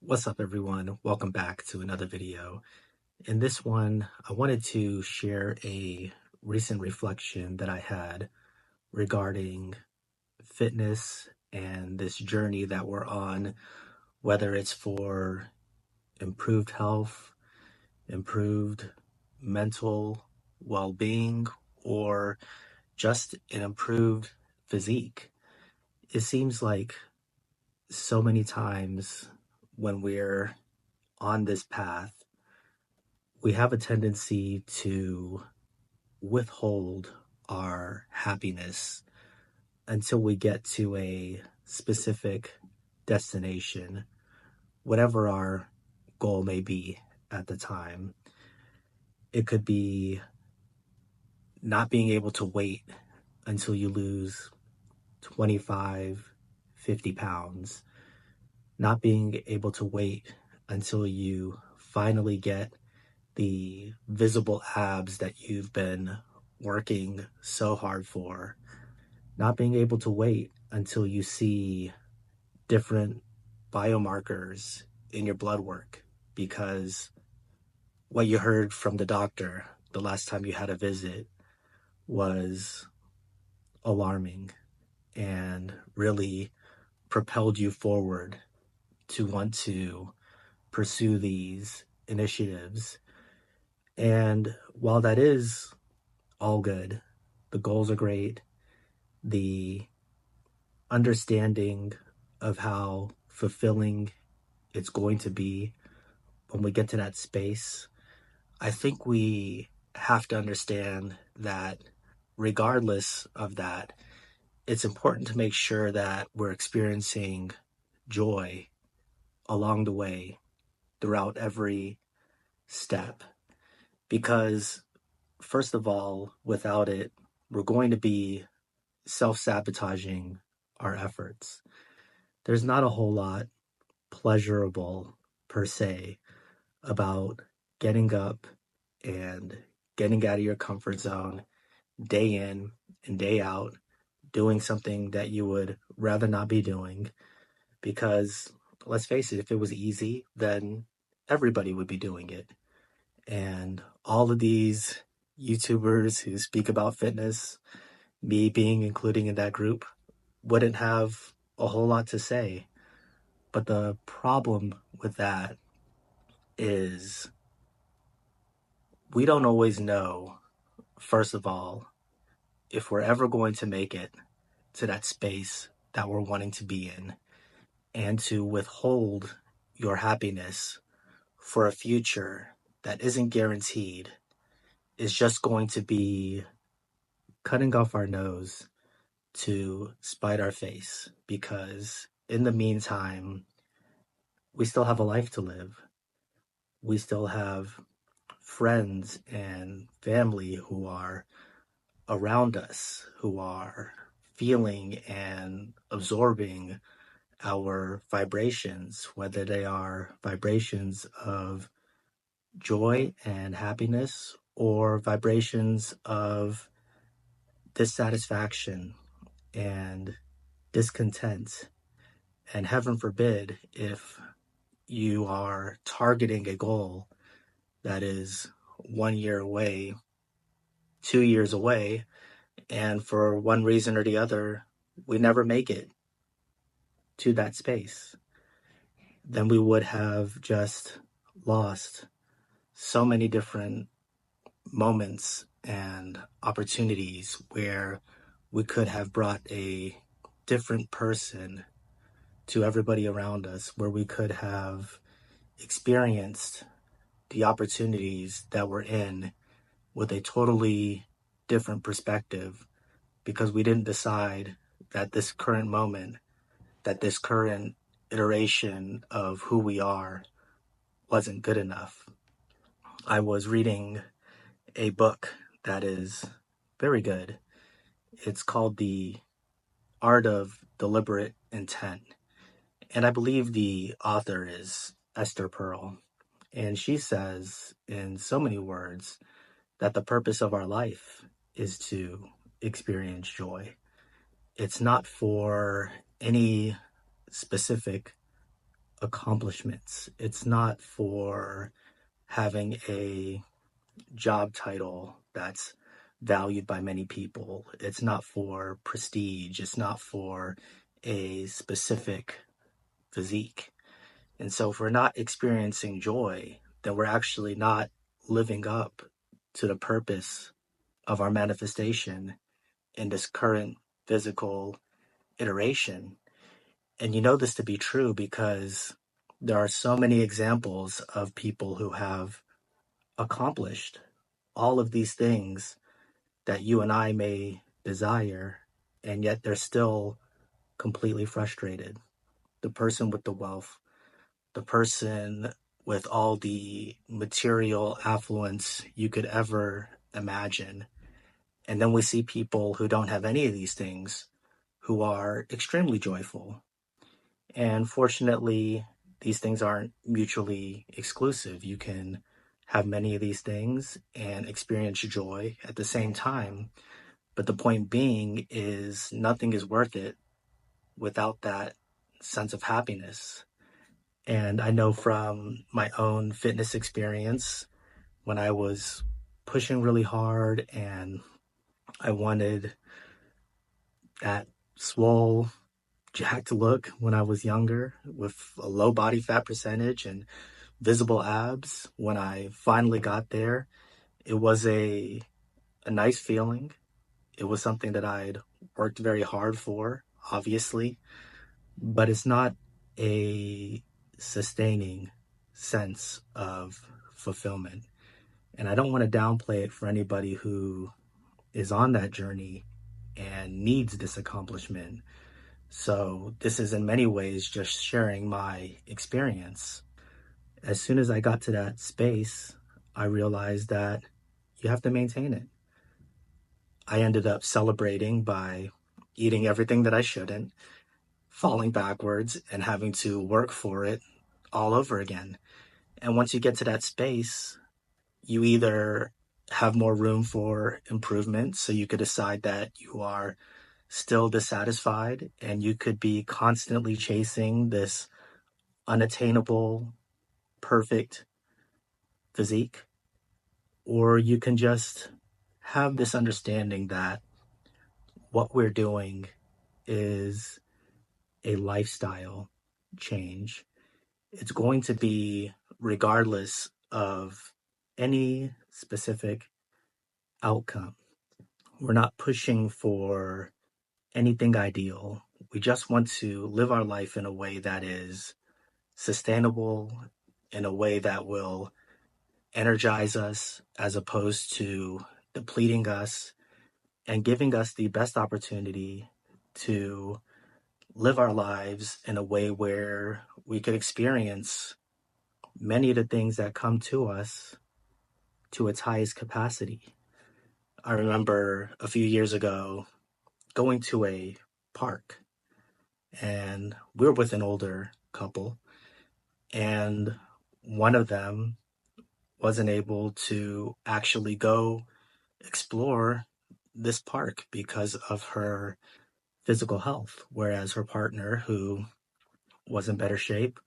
What's up, everyone? Welcome back to another video. In this one, I wanted to share a recent reflection that I had regarding fitness and this journey that we're on, whether it's for improved health, improved mental well-being, or just an improved physique. It seems like so many times when we're on this path, we have a tendency to withhold our happiness until we get to a specific destination, whatever our goal may be at the time. It could be not being able to wait until you lose 25, 50 pounds, not being able to wait until you finally get the visible abs that you've been working so hard for, not being able to wait until you see different biomarkers in your blood work because what you heard from the doctor the last time you had a visit was alarming and really propelled you forward to want to pursue these initiatives. And while that is all good, the goals are great, the understanding of how fulfilling it's going to be when we get to that space, I think we have to understand that regardless of that, it's important to make sure that we're experiencing joy along the way throughout every step. Because, first of all, without it, we're going to be self-sabotaging our efforts. There's not a whole lot pleasurable per se about getting up and getting out of your comfort zone day in and day out, doing something that you would rather not be doing. Because let's face it, if it was easy, then everybody would be doing it. And all of these YouTubers who speak about fitness, me being including in that group, wouldn't have a whole lot to say. But the problem with that is we don't always know, first of all, if we're ever going to make it to that space that we're wanting to be in. And to withhold your happiness for a future that isn't guaranteed is just going to be cutting off our nose to spite our face, because in the meantime, we still have a life to live. We still have friends and family who are around us, who are feeling and absorbing our vibrations, whether they are vibrations of joy and happiness or vibrations of dissatisfaction and discontent. And heaven forbid if you are targeting a goal that is 1 year away, 2 years away, and for one reason or the other, we never make it to that space, then we would have just lost so many different moments and opportunities where we could have brought a different person to everybody around us, where we could have experienced the opportunities that we're in with a totally different perspective, because we didn't decide that this current moment, that this current iteration of who we are wasn't good enough. I was reading a book that is very good. It's called The Art of Deliberate Intent. And I believe the author is Esther Pearl. And she says in so many words that the purpose of our life is to experience joy. It's not for any specific accomplishments. It's not for having a job title that's valued by many people. It's not for prestige. It's not for a specific physique. And so if we're not experiencing joy, then we're actually not living up to the purpose of our manifestation in this current physical iteration. And you know this to be true because there are so many examples of people who have accomplished all of these things that you and I may desire, and yet they're still completely frustrated. The person with the wealth, the person with all the material affluence you could ever imagine. And then we see people who don't have any of these things who are extremely joyful. And fortunately, these things aren't mutually exclusive. You can have many of these things and experience joy at the same time. But the point being is nothing is worth it without that sense of happiness. And I know from my own fitness experience, when I was pushing really hard and I wanted that swole, jacked look when I was younger with a low body fat percentage and visible abs, when I finally got there, it was a nice feeling. It was something that I'd worked very hard for, obviously, but it's not a sustaining sense of fulfillment. And I don't want to downplay it for anybody who is on that journey and needs this accomplishment. So, this is in many ways just sharing my experience. As soon as I got to that space, I realized that you have to maintain it. I ended up celebrating by eating everything that I shouldn't, falling backwards, and having to work for it all over again. And once you get to that space, you either have more room for improvement, so you could decide that you are still dissatisfied and you could be constantly chasing this unattainable, perfect physique, or you can just have this understanding that what we're doing is a lifestyle change. It's going to be regardless of any specific outcome. We're not pushing for anything ideal. We just want to live our life in a way that is sustainable, in a way that will energize us as opposed to depleting us and giving us the best opportunity to live our lives in a way where we could experience many of the things that come to us to its highest capacity. I remember a few years ago going to a park, and we were with an older couple, and one of them wasn't able to actually go explore this park because of her physical health, whereas her partner, who was in better shape,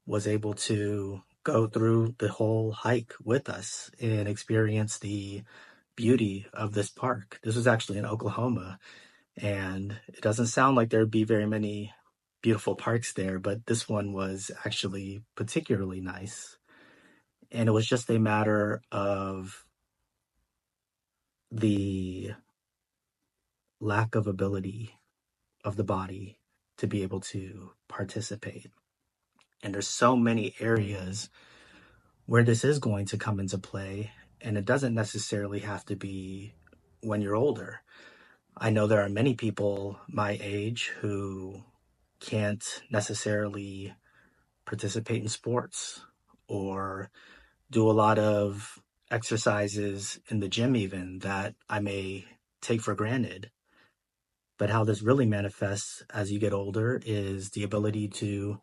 was able to go through the whole hike with us and experience the beauty of this park. This was actually in Oklahoma, and it doesn't sound like there'd be very many beautiful parks there, but this one was actually particularly nice. And it was just a matter of the lack of ability of the body to be able to participate. And there's so many areas where this is going to come into play, and it doesn't necessarily have to be when you're older. I know there are many people my age who can't necessarily participate in sports or do a lot of exercises in the gym, even that I may take for granted. But how this really manifests as you get older is the ability to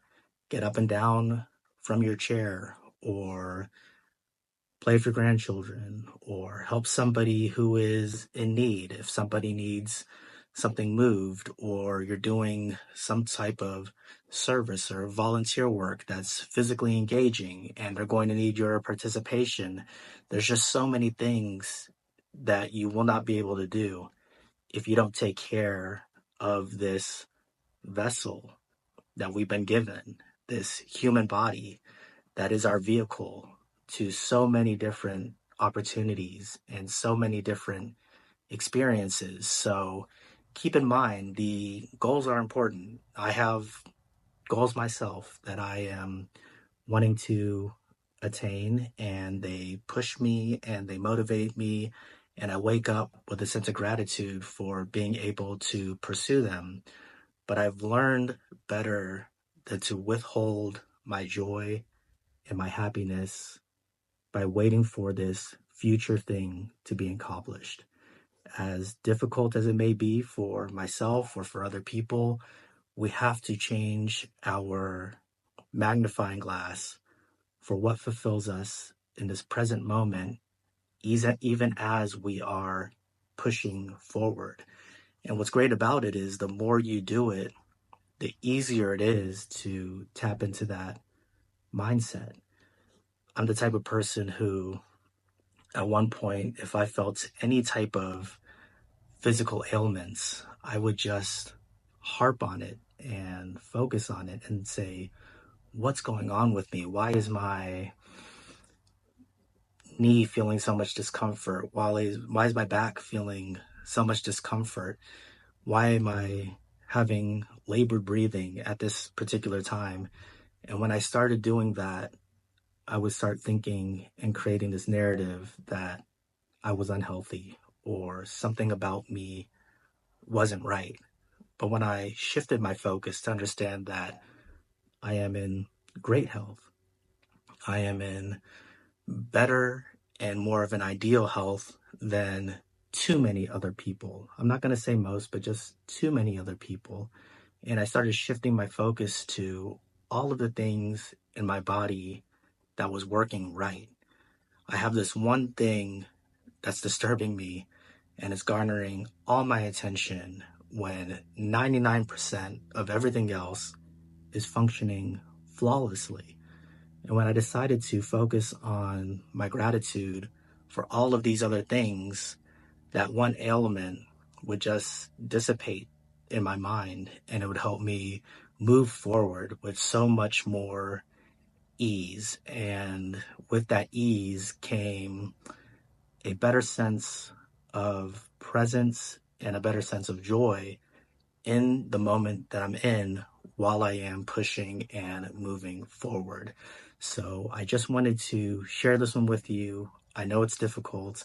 get up and down from your chair, or play with your grandchildren, or help somebody who is in need. If somebody needs something moved, or you're doing some type of service or volunteer work that's physically engaging and they're going to need your participation. There's just so many things that you will not be able to do if you don't take care of this vessel that we've been given, this human body that is our vehicle to so many different opportunities and so many different experiences. So keep in mind the goals are important. I have goals myself that I am wanting to attain, and they push me and they motivate me. And I wake up with a sense of gratitude for being able to pursue them. But I've learned better than to withhold my joy and my happiness by waiting for this future thing to be accomplished. As difficult as it may be for myself or for other people, we have to change our magnifying glass for what fulfills us in this present moment, even as we are pushing forward. And what's great about it is the more you do it, the easier it is to tap into that mindset. I'm the type of person who, at one point, if I felt any type of physical ailments, I would just harp on it and focus on it and say, what's going on with me? Why is my knee feeling so much discomfort? Why is my back feeling so much discomfort? Why am I having labored breathing at this particular time? And when I started doing that, I would start thinking and creating this narrative that I was unhealthy or something about me wasn't right. But when I shifted my focus to understand that I am in great health, I am in better and more of an ideal health than too many other people. I'm not going to say most, but just too many other people. And I started shifting my focus to all of the things in my body that was working right. I have this one thing that's disturbing me and it's garnering all my attention when 99% of everything else is functioning flawlessly. And when I decided to focus on my gratitude for all of these other things, that one ailment would just dissipate in my mind and it would help me move forward with so much more ease. And with that ease came a better sense of presence and a better sense of joy in the moment that I'm in while I am pushing and moving forward. So I just wanted to share this one with you. I know it's difficult.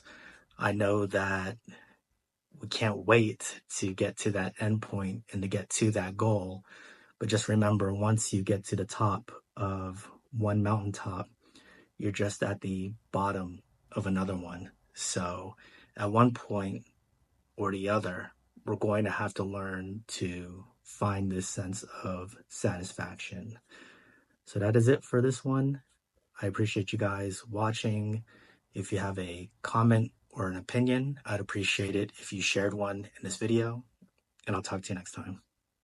I know that we can't wait to get to that end point and to get to that goal. But just remember, once you get to the top of one mountaintop, you're just at the bottom of another one. So at one point or the other, we're going to have to learn to find this sense of satisfaction. So that is it for this one. I appreciate you guys watching. If you have a comment or an opinion, I'd appreciate it if you shared one in this video, and I'll talk to you next time.